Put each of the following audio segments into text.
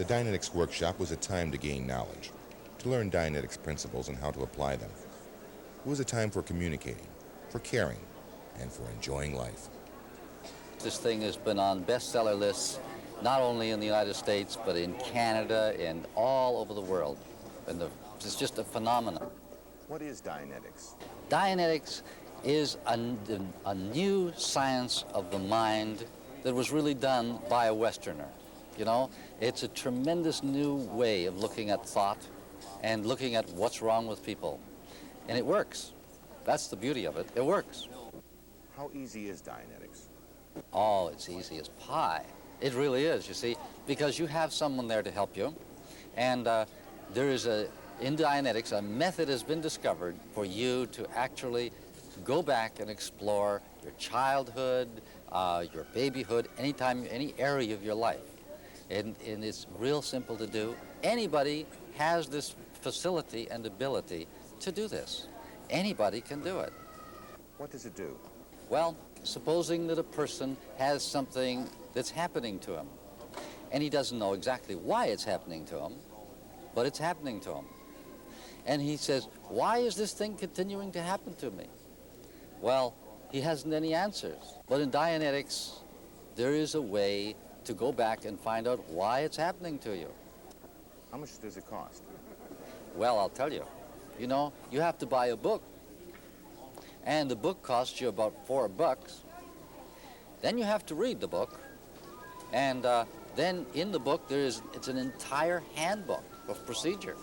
Dianetics workshop was a time to gain knowledge, to learn Dianetics principles and how to apply them. It was a time for communicating, for caring, and for enjoying life. This thing has been on bestseller lists not only in the United States, but in Canada and all over the world. And it's just a phenomenon. What is Dianetics? Dianetics is a new science of the mind that was really done by a Westerner. You know, it's a tremendous new way of looking at thought and looking at what's wrong with people. And it works. That's the beauty of it. It works. How easy is Dianetics? Oh, it's easy as pie. It really is, you see, because you have someone there to help you. And there is in Dianetics, a method has been discovered for you to actually go back and explore your childhood, your babyhood, any area of your life. And it's real simple to do. Anybody has this facility and ability to do this. Anybody can do it. What does it do? Well, supposing that a person has something that's happening to him, and he doesn't know exactly why it's happening to him, but it's happening to him. And he says, why is this thing continuing to happen to me? Well, he hasn't any answers. But in Dianetics, there is a way to go back and find out why it's happening to you. How much does it cost? Well, I'll tell you. You know, you have to buy a book. And the book costs you about $4. Then you have to read the book. And then in the book, it's an entire handbook of procedure.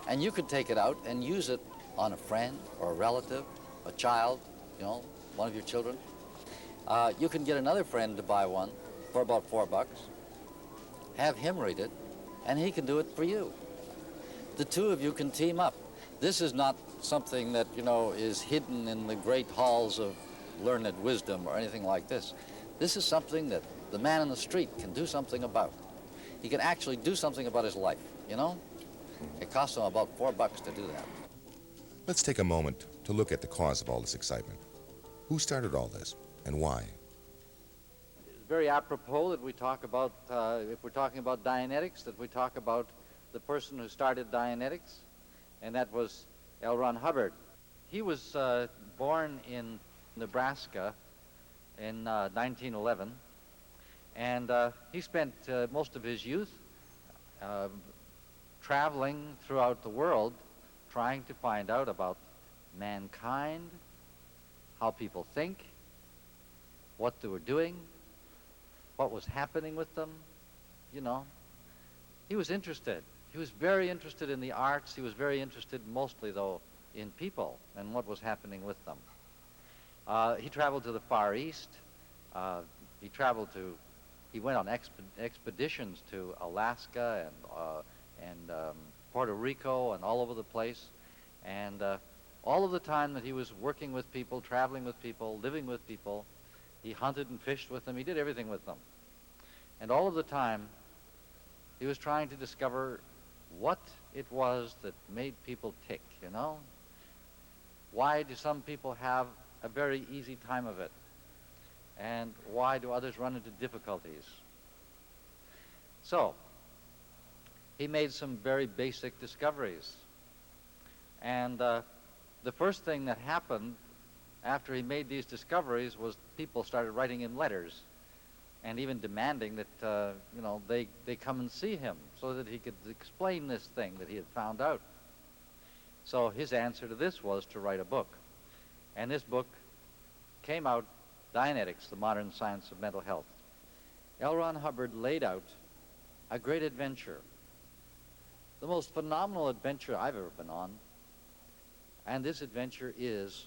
And you could take it out and use it on a friend or a relative, a child, you know, one of your children. You can get another friend to buy one for about $4, have him read it, and he can do it for you. The two of you can team up. This is not something that, you know, is hidden in the great halls of learned wisdom or anything like this. This is something that the man on the street can do something about. He can actually do something about his life, you know? It costs him about $4 to do that. Let's take a moment to look at the cause of all this excitement. Who started all this and why? It's very apropos that we talk about, if we're talking about Dianetics, that we talk about the person who started Dianetics, and that was L. Ron Hubbard. He was born in Nebraska in 1911, and he spent most of his youth traveling throughout the world trying to find out about mankind, how people think, what they were doing, what was happening with them, you know. He was interested. He was very interested in the arts. He was very interested mostly, though, in people and what was happening with them. He traveled to the Far East. He went on expeditions to Alaska and Puerto Rico and all over the place. And all of the time that he was working with people, traveling with people, living with people, he hunted and fished with them. He did everything with them. And all of the time, he was trying to discover what it was that made people tick, you know? Why do some people have a very easy time of it? And why do others run into difficulties? So, he made some very basic discoveries. And the first thing that happened after he made these discoveries was people started writing him letters and even demanding that, you know, they come and see him so that he could explain this thing that he had found out. So his answer to this was to write a book. And this book came out, Dianetics, the Modern Science of Mental Health. L. Ron Hubbard laid out a great adventure, the most phenomenal adventure I've ever been on. And this adventure is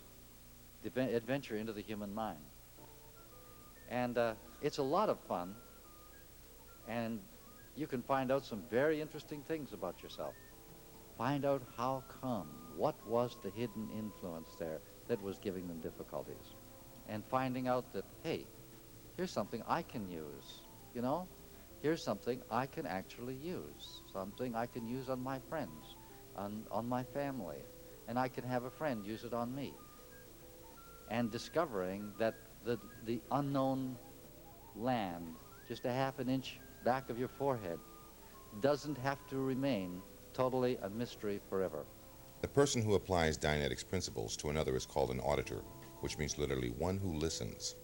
the adventure into the human mind. And it's a lot of fun, and you can find out some very interesting things about yourself. Find out how come, what was the hidden influence there that was giving them difficulties. And finding out that, hey, here's something I can use, you know? Here's something I can actually use, something I can use on my friends, on my family, and I can have a friend use it on me. And discovering that the unknown land, just a half an inch back of your forehead, doesn't have to remain totally a mystery forever. The person who applies Dianetics principles to another is called an auditor, which means literally one who listens.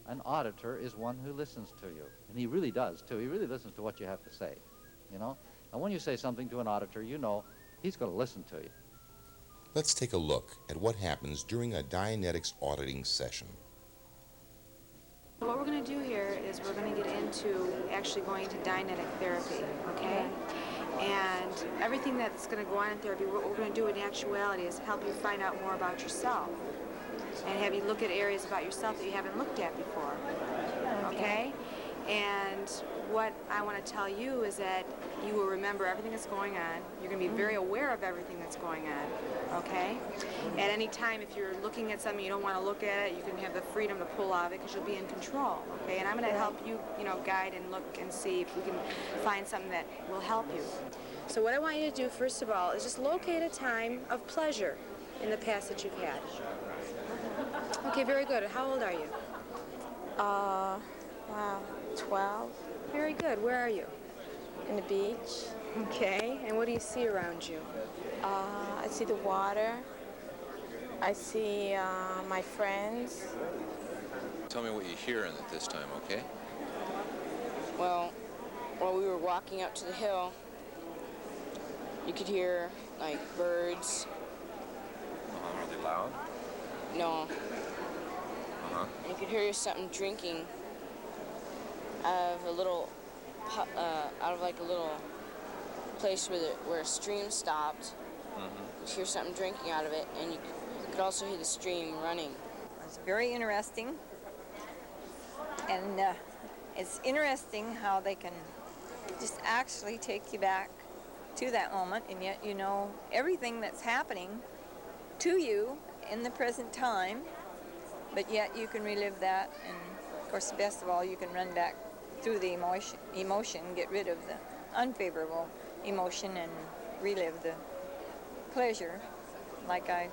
An auditor is one who listens to you, and he really does, too. He really listens to what you have to say, you know? And when you say something to an auditor, you know he's going to listen to you. Let's take a look at what happens during a Dianetics auditing session. What we're going to do here is we're going to get into actually going to Dianetic therapy, okay? And everything that's going to go on in therapy, what we're going to do in actuality is help you find out more about yourself and have you look at areas about yourself that you haven't looked at before, okay? And what I want to tell you is that you will remember everything that's going on. You're going to be very aware of everything that's going on, okay? At any time, if you're looking at something you don't want to look at it, you can have the freedom to pull out of it because you'll be in control, okay? And I'm going to help you, you know, guide and look and see if we can find something that will help you. So what I want you to do, first of all, is just locate a time of pleasure in the past that you've had. Okay, very good. How old are you? Wow, 12. Very good. Where are you? In the beach. Okay. And what do you see around you? I see the water. I see my friends. Tell me what you're hearing at this time, okay? Well, while we were walking up to the hill, you could hear, like, birds. Are they loud? No. Uh-huh. You could hear something drinking out of a little, out of like a little place where a stream stopped. Mm-hmm. You could hear something drinking out of it, and you could also hear the stream running. It's very interesting, and it's interesting how they can just actually take you back to that moment, and yet you know everything that's happening to you in the present time, but yet you can relive that, and of course, best of all, you can run back through the emotion, get rid of the unfavorable emotion and relive the pleasure. Like I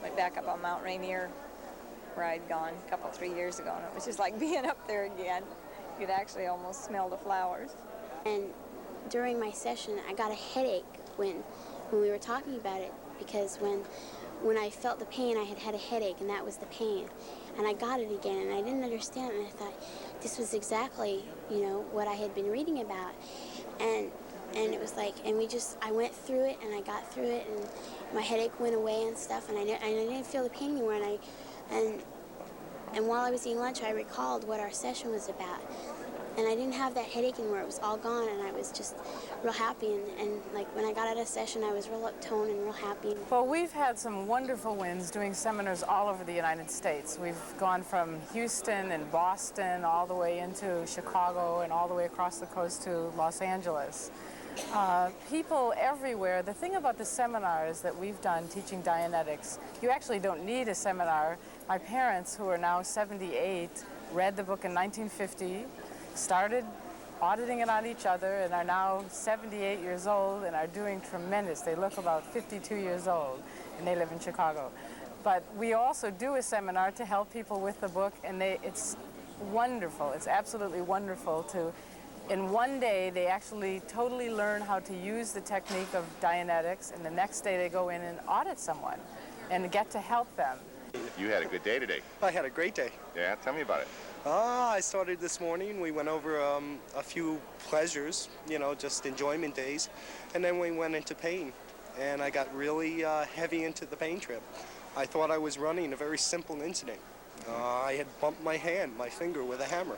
went back up on Mount Rainier where I'd gone a couple, 3 years ago, and it was just like being up there again. You could actually almost smell the flowers. And during my session, I got a headache when we were talking about it, because when I felt the pain, I had a headache, and that was the pain. And I got it again, and I didn't understand it, and I thought, this was exactly, you know, what I had been reading about. And it was like, and I went through it, and I got through it, and my headache went away and stuff, and I didn't feel the pain anymore, and while I was eating lunch, I recalled what our session was about. And I didn't have that headache anymore. It was all gone, and I was just real happy. And like when I got out of session, I was real uptoned and real happy. Well, we've had some wonderful wins doing seminars all over the United States. We've gone from Houston and Boston all the way into Chicago and all the way across the coast to Los Angeles. People everywhere. The thing about the seminars that we've done teaching Dianetics, you actually don't need a seminar. My parents, who are now 78, read the book in 1950, started auditing it on each other, and are now 78 years old and are doing tremendous. They look about 52 years old, and they live in Chicago. But we also do a seminar to help people with the book, and it's wonderful. It's absolutely wonderful to, in one day, they actually totally learn how to use the technique of Dianetics, and the next day they go in and audit someone and get to help them. You had a good day today. I had a great day. Yeah, tell me about it. I started this morning. We went over a few pleasures, you know, just enjoyment days. And then we went into pain. And I got really heavy into the pain trip. I thought I was running a very simple incident. I had bumped my finger with a hammer.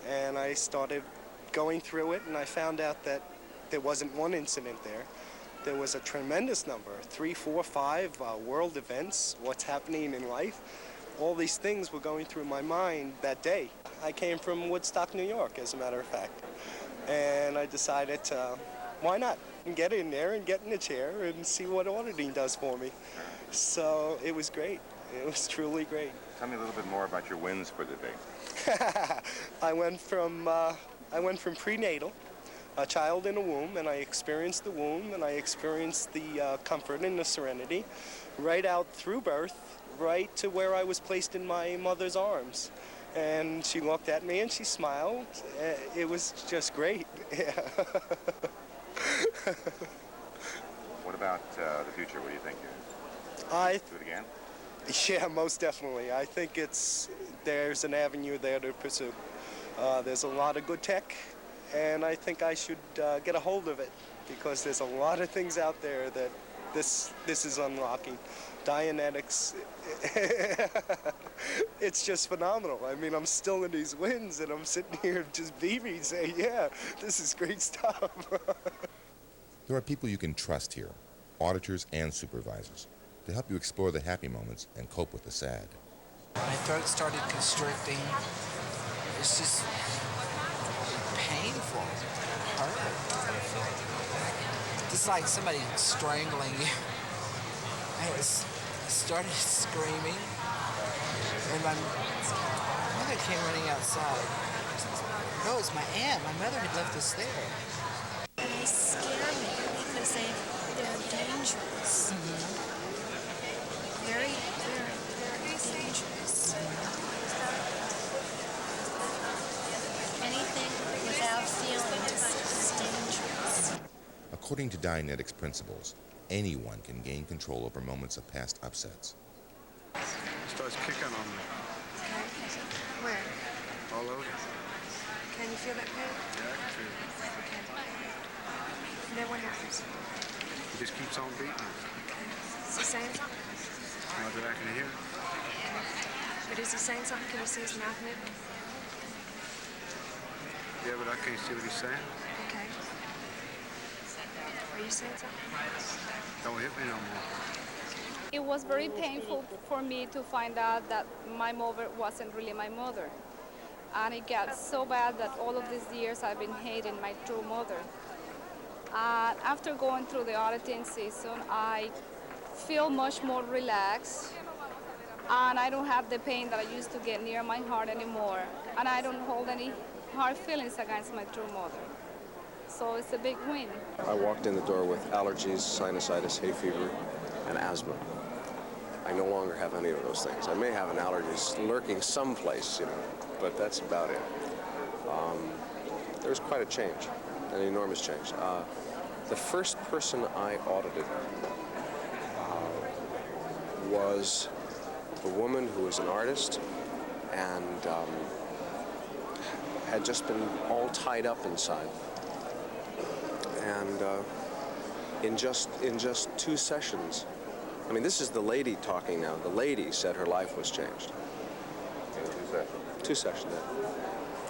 And I started going through it, and I found out that there wasn't one incident there. There was a tremendous number, 3, 4, 5 world events, what's happening in life. All these things were going through my mind that day. I came from Woodstock, New York, as a matter of fact. And I decided, why not? Get in there and get in a chair and see what auditing does for me. So it was great. It was truly great. Tell me a little bit more about your wins for the day. I went from prenatal, a child in a womb, and I experienced the womb, and I experienced the comfort and the serenity, right out through birth, right to where I was placed in my mother's arms. And she looked at me and she smiled. It was just great. Yeah. What about the future? What do you think? Do it again? Yeah, most definitely. I think there's an avenue there to pursue. There's a lot of good tech, and I think I should get a hold of it, because there's a lot of things out there that this is unlocking. Dianetics, it's just phenomenal. I mean, I'm still in these winds, and I'm sitting here just beaming, saying, yeah, this is great stuff. There are people you can trust here, auditors and supervisors, to help you explore the happy moments and cope with the sad. My throat started constricting. It's just painful. It hurt. Just like somebody strangling you. I started screaming, and my mother came running outside. No, it's my aunt. My mother had left us there. And they scare me because they're dangerous. Very, very, very dangerous. Anything without feelings is dangerous. According to Dianetics principles, anyone can gain control over moments of past upsets. Starts kicking on me. Okay. Where? All over. Can you feel that pain? Yeah, I can feel it. Okay. And then what happens? It just keeps on beating me. Is he saying something? Not that I can hear. But is he saying something? Can you see his mouth moving? Yeah, but I can't see what he's saying. Okay. Are you saying something? Don't hit me no more. It was very painful for me to find out that my mother wasn't really my mother. And it got so bad that all of these years I've been hating my true mother. After going through the auditing season, I feel much more relaxed, and I don't have the pain that I used to get near my heart anymore, and I don't hold any hard feelings against my true mother. So it's a big win. I walked in the door with allergies, sinusitis, hay fever, and asthma. I no longer have any of those things. I may have an allergy lurking someplace, but that's about it. There's quite a change, an enormous change. The first person I audited was a woman who was an artist and had just been all tied up inside. And in just 2 sessions, I mean, this is the lady talking now. The lady said her life was changed. 2 sessions.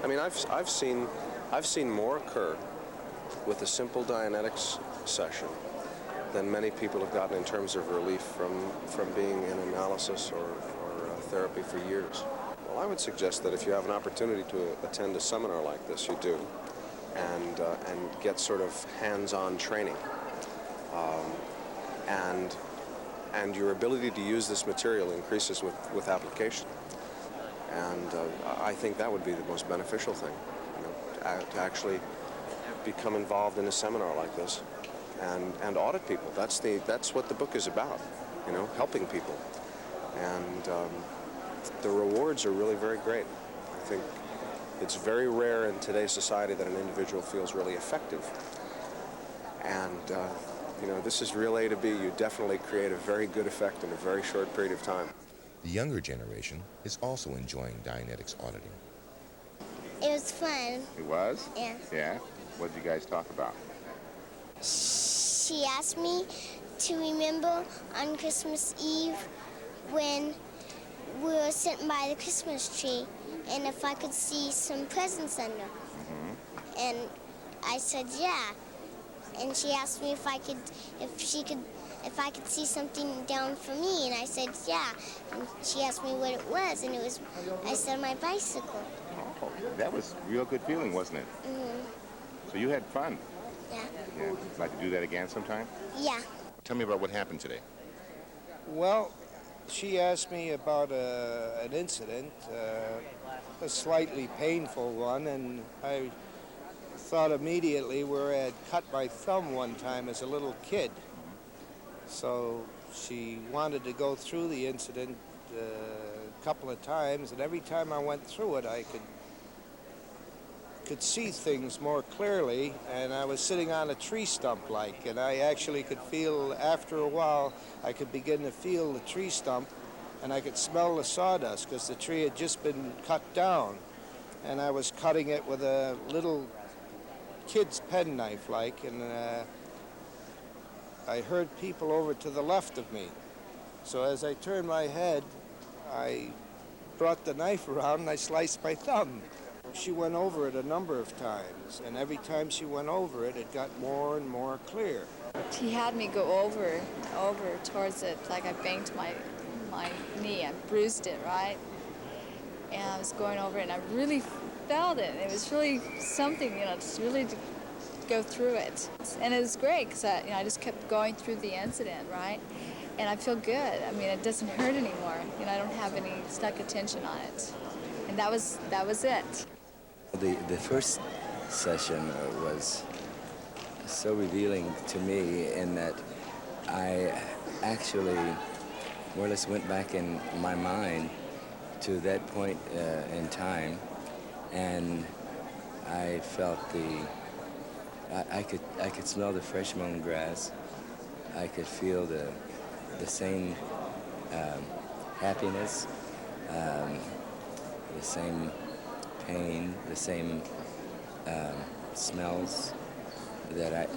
I mean, I've seen more occur with a simple Dianetics session than many people have gotten in terms of relief from being in analysis or therapy for years. Well, I would suggest that if you have an opportunity to attend a seminar like this, you do, and get sort of hands-on training, and your ability to use this material increases with application. And I think that would be the most beneficial thing, to actually become involved in a seminar like this and audit people. That's what the book is about, helping people. And the rewards are really very great. I think it's very rare in today's society that an individual feels really effective. And this is real A to B. You definitely create a very good effect in a very short period of time. The younger generation is also enjoying Dianetics auditing. It was fun. It was? Yeah. Yeah? What did you guys talk about? She asked me to remember on Christmas Eve when we were sitting by the Christmas tree, and if I could see some presents under. Mm-hmm. And I said, yeah. And she asked me if I could see something down for me, and I said, yeah. And she asked me what it was, and I said, my bicycle. Oh, that was a real good feeling, wasn't it? Mm-hmm. So you had fun. Yeah. Yeah. Like to do that again sometime? Yeah. Tell me about what happened today. Well, she asked me about an incident, a slightly painful one, and I thought immediately where I had cut my thumb one time as a little kid. So she wanted to go through the incident couple of times, and every time I went through it, I could see things more clearly, and I was sitting on a tree stump and I actually could feel, after a while, I could begin to feel the tree stump, and I could smell the sawdust because the tree had just been cut down, and I was cutting it with a little kid's penknife and I heard people over to the left of me. So as I turned my head, I brought the knife around and I sliced my thumb. She went over it a number of times, and every time she went over it, it got more and more clear. She had me go over towards it, like I banged my knee, I bruised it, right? And I was going over it, and I really felt it. It was really something, just really to go through it. And it was great, because I just kept going through the incident, right? And I feel good. I mean, it doesn't hurt anymore. I don't have any stuck attention on it. And that was it. The first session was so revealing to me in that I actually more or less went back in my mind to that point in time, and I felt I could smell the fresh mown grass. I could feel the same happiness, the same pain, the same smells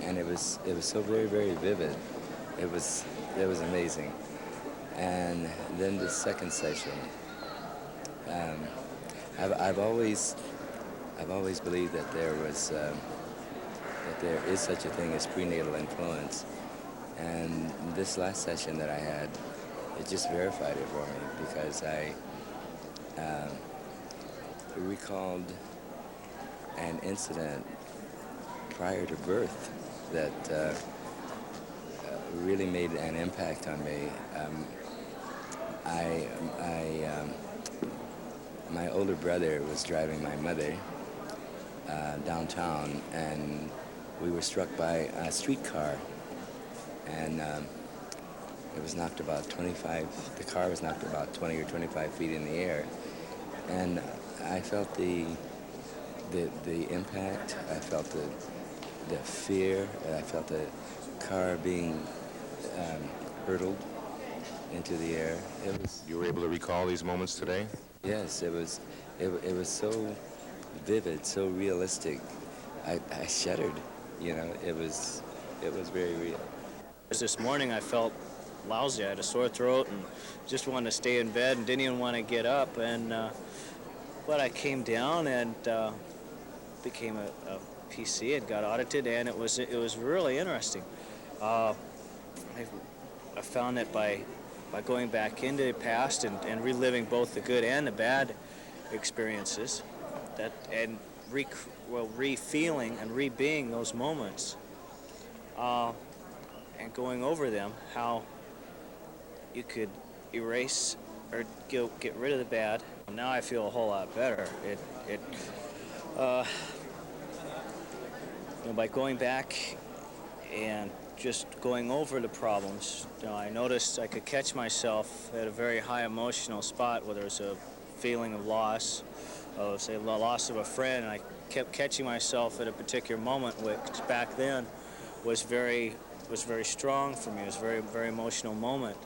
and it was so very, very vivid. It was amazing. And then the second session, I've always believed that there is such a thing as prenatal influence, and this last session that I had, it just verified it for me, because I recalled an incident prior to birth that really made an impact on me. My older brother was driving my mother downtown, and we were struck by a streetcar, and it was knocked about the car was knocked about 20 or 25 feet in the air, and I felt the impact. I felt the fear. I felt the car being hurtled into the air. You were able to recall these moments today? Yes, it was so vivid, so realistic. I shuddered. It was very real. This morning I felt lousy. I had a sore throat and just wanted to stay in bed and didn't even want to get up. And but I came down and became a PC and got audited, and it was really interesting. I found that by going back into the past and reliving both the good and the bad experiences, and re-feeling and re-being those moments, and going over them, how you could erase or get rid of the bad. Now I feel a whole lot better. By going back and just going over the problems, I noticed I could catch myself at a very high emotional spot, whether it's a feeling of loss, say the loss of a friend, and I kept catching myself at a particular moment, which back then was very strong for me. It was a very, very emotional moment.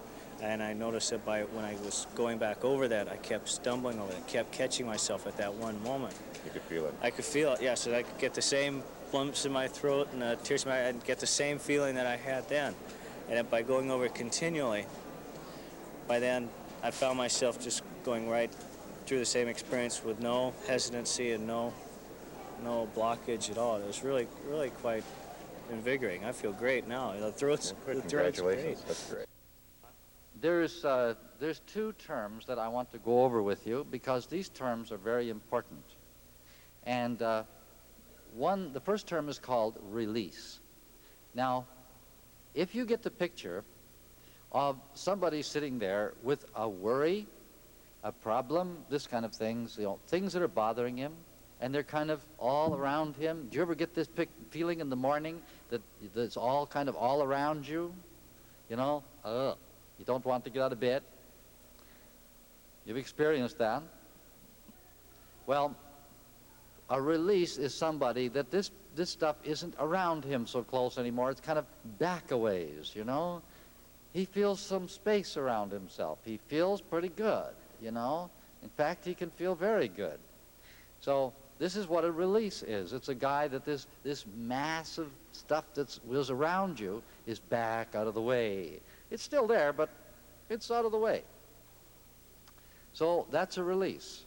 And I noticed that when I was going back over that, I kept stumbling over it, kept catching myself at that one moment. You could feel it. I could feel it, yes. So I could get the same lumps in my throat and tears in my eye, and get the same feeling that I had then. And by going over it continually, by then I found myself just going right through the same experience with no hesitancy and no blockage at all. It was really, really quite invigorating. I feel great now. The throat's Congratulations. great. That's great. There's two terms that I want to go over with you, because these terms are very important. And the first term is called release. Now, if you get the picture of somebody sitting there with a worry, a problem, this kind of things, things that are bothering him, and they're kind of all around him. Do you ever get this feeling in the morning that it's all kind of all around you? You don't want to get out of bed. You've experienced that. Well, a release is somebody that this stuff isn't around him so close anymore. It's kind of back a ways, you know. He feels some space around himself. He feels pretty good, you know. In fact, he can feel very good. So this is what a release is. It's a guy that this massive stuff that was around you is back out of the way. It's still there, but it's out of the way. So that's a release.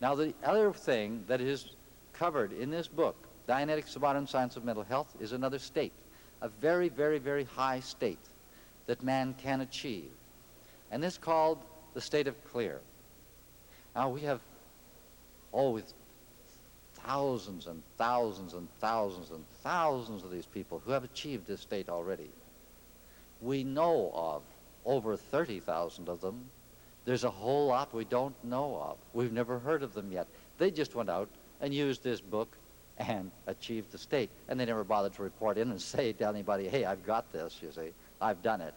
Now, the other thing that is covered in this book, Dianetics, the Modern Science of Mental Health, is another state, a very, very, very high state that man can achieve. And this is called the state of clear. Now, we have always thousands and thousands and thousands and thousands of these people who have achieved this state already. We know of over 30,000 of them. There's a whole lot we don't know of. We've never heard of them yet. They just went out and used this book and achieved the state. And they never bothered to report in and say to anybody, hey, I've got this, you see. I've done it.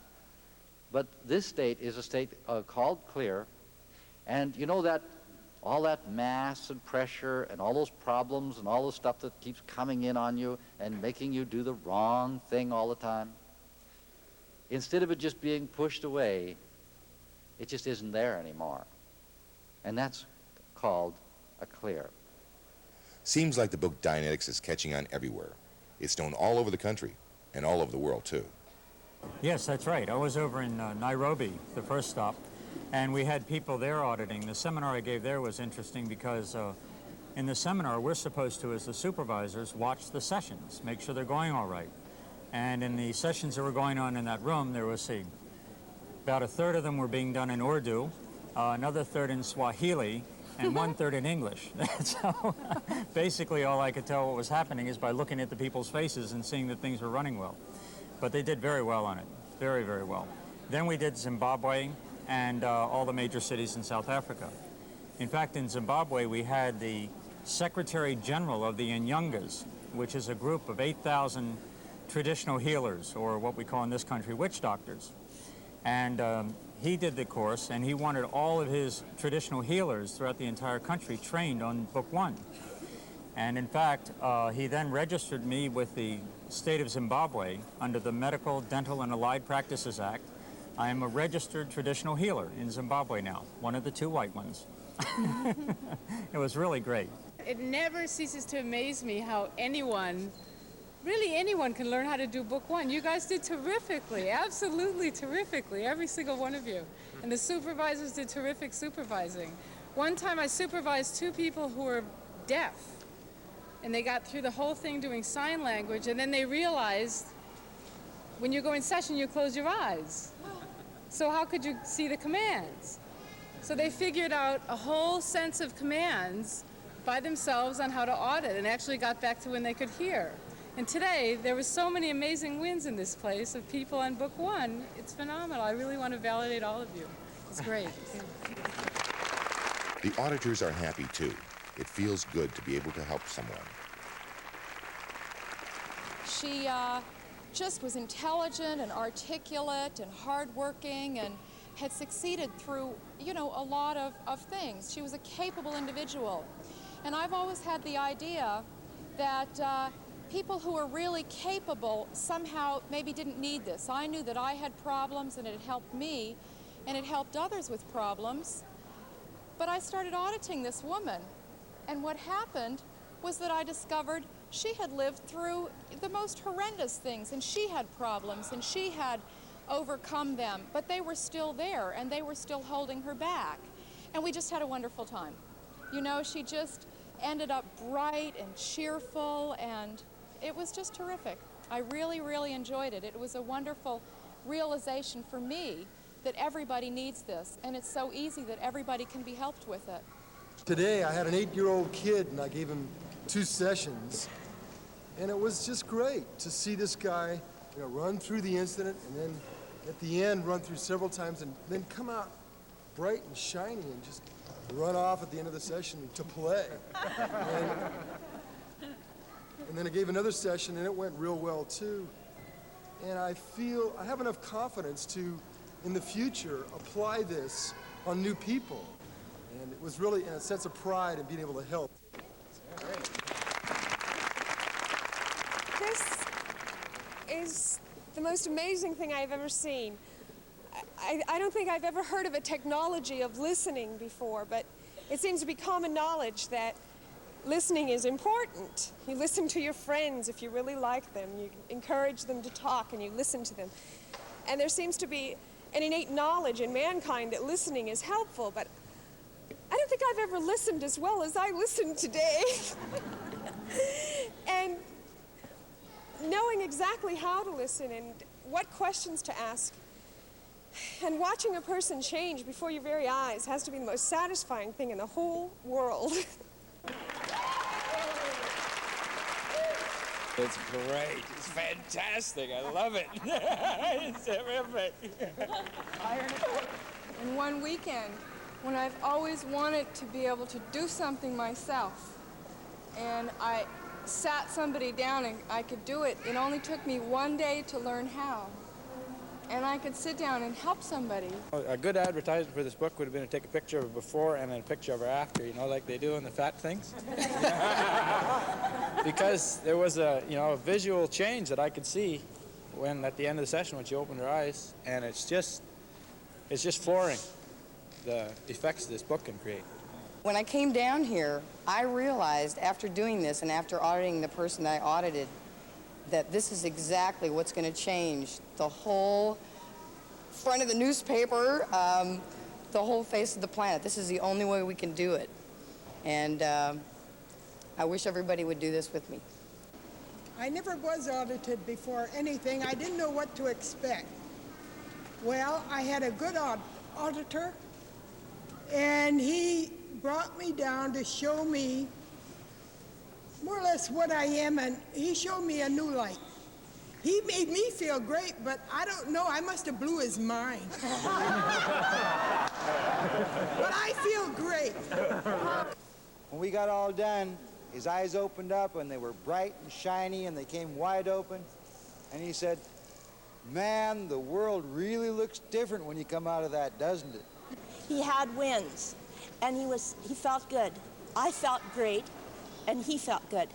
But this state is a state called clear. And you know that all that mass and pressure and all those problems and all the stuff that keeps coming in on you and making you do the wrong thing all the time, instead of it just being pushed away, it just isn't there anymore. And that's called a clear. Seems like the book Dianetics is catching on everywhere. It's known all over the country and all over the world, too. Yes, that's right. I was over in Nairobi, the first stop, and we had people there auditing. The seminar I gave there was interesting because in the seminar, we're supposed to, as the supervisors, watch the sessions, make sure they're going all right. And in the sessions that were going on in that room, there was about a third of them were being done in Urdu, another third in Swahili, and one third in English. So basically all I could tell what was happening is by looking at the people's faces and seeing that things were running well. But they did very well on it, very, very well. Then we did Zimbabwe and all the major cities in South Africa. In fact, in Zimbabwe, we had the Secretary General of the Inyangas, which is a group of 8,000 traditional healers, or what we call in this country, witch doctors. And he did the course, and he wanted all of his traditional healers throughout the entire country trained on Book 1. And in fact, he then registered me with the state of Zimbabwe under the Medical, Dental, and Allied Practices Act. I am a registered traditional healer in Zimbabwe now, one of the 2 white ones. It was really great. It never ceases to amaze me how anyone, really anyone, can learn how to do Book 1. You guys did terrifically, absolutely terrifically, every single one of you. And the supervisors did terrific supervising. One time I supervised 2 people who were deaf, and they got through the whole thing doing sign language, and then they realized when you go in session, you close your eyes. So how could you see the commands? So they figured out a whole sense of commands by themselves on how to audit, and actually got back to when they could hear. And today, there were so many amazing wins in this place of people on Book 1. It's phenomenal. I really want to validate all of you. It's great. The auditors are happy, too. It feels good to be able to help someone. She just was intelligent and articulate and hardworking and had succeeded through, you know, a lot of things. She was a capable individual. And I've always had the idea that people who are really capable somehow maybe didn't need this. I knew that I had problems and it helped me and it helped others with problems. But I started auditing this woman. And what happened was that I discovered she had lived through the most horrendous things, and she had problems, and she had overcome them, but they were still there, and they were still holding her back. And we just had a wonderful time. You know, she just ended up bright and cheerful, and it was just terrific. I really, really enjoyed it. It was a wonderful realization for me that everybody needs this, and it's so easy that everybody can be helped with it. Today, I had an 8-year-old kid, and I gave him 2 sessions, and it was just great to see this guy, you know, run through the incident, and then at the end run through several times, and then come out bright and shiny, and just run off at the end of the session to play. And then I gave another session, and it went real well too. And I feel I have enough confidence to, in the future, apply this on new people. And it was really a sense of pride in being able to help. This is the most amazing thing I've ever seen. I don't think I've ever heard of a technology of listening before, but it seems to be common knowledge that listening is important. You listen to your friends if you really like them. You encourage them to talk and you listen to them. And there seems to be an innate knowledge in mankind that listening is helpful, but I don't think I've ever listened as well as I listened today. And knowing exactly how to listen and what questions to ask and watching a person change before your very eyes has to be the most satisfying thing in the whole world. It's great. It's fantastic. I love it. It's terrific. In one weekend, when I've always wanted to be able to do something myself, and I sat somebody down and I could do it. It only took me one day to learn how. And I could sit down and help somebody. A good advertisement for this book would have been to take a picture of her before and then a picture of her after, you know, like they do in the fat things. Because there was a visual change that I could see when, at the end of the session, when she opened her eyes, and it's just flooring, the effects this book can create. When I came down here, I realized after doing this and after auditing the person I audited that this is exactly what's going to change the whole front of the newspaper, the whole face of the planet. This is the only way we can do it. And I wish everybody would do this with me. I never was audited before anything. I didn't know what to expect. Well, I had a good auditor, and he brought me down to show me more or less what I am, and he showed me a new light. He made me feel great, but I don't know, I must have blew his mind. But I feel great. When we got all done, his eyes opened up and they were bright and shiny and they came wide open. And he said, "Man, the world really looks different when you come out of that, doesn't it?" He had wins, and he felt good. I felt great, and he felt good.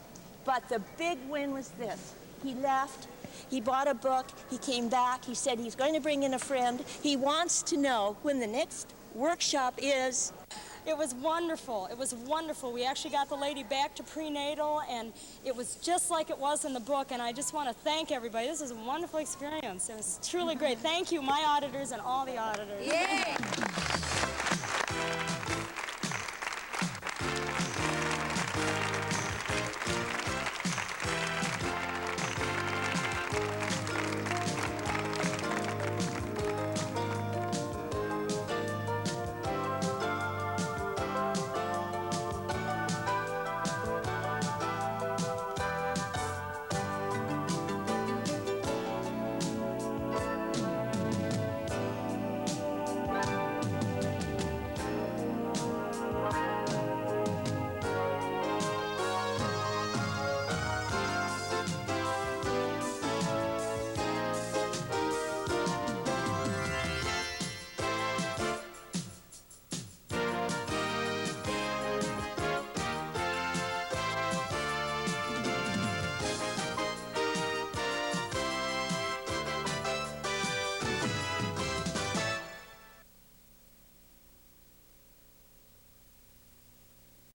But the big win was this. He left, he bought a book, he came back, he said he's going to bring in a friend. He wants to know when the next workshop is. It was wonderful. It was wonderful. We actually got the lady back to prenatal, and it was just like it was in the book, and I just want to thank everybody. This was a wonderful experience. It was truly great. Thank you, my auditors and all the auditors. Yay!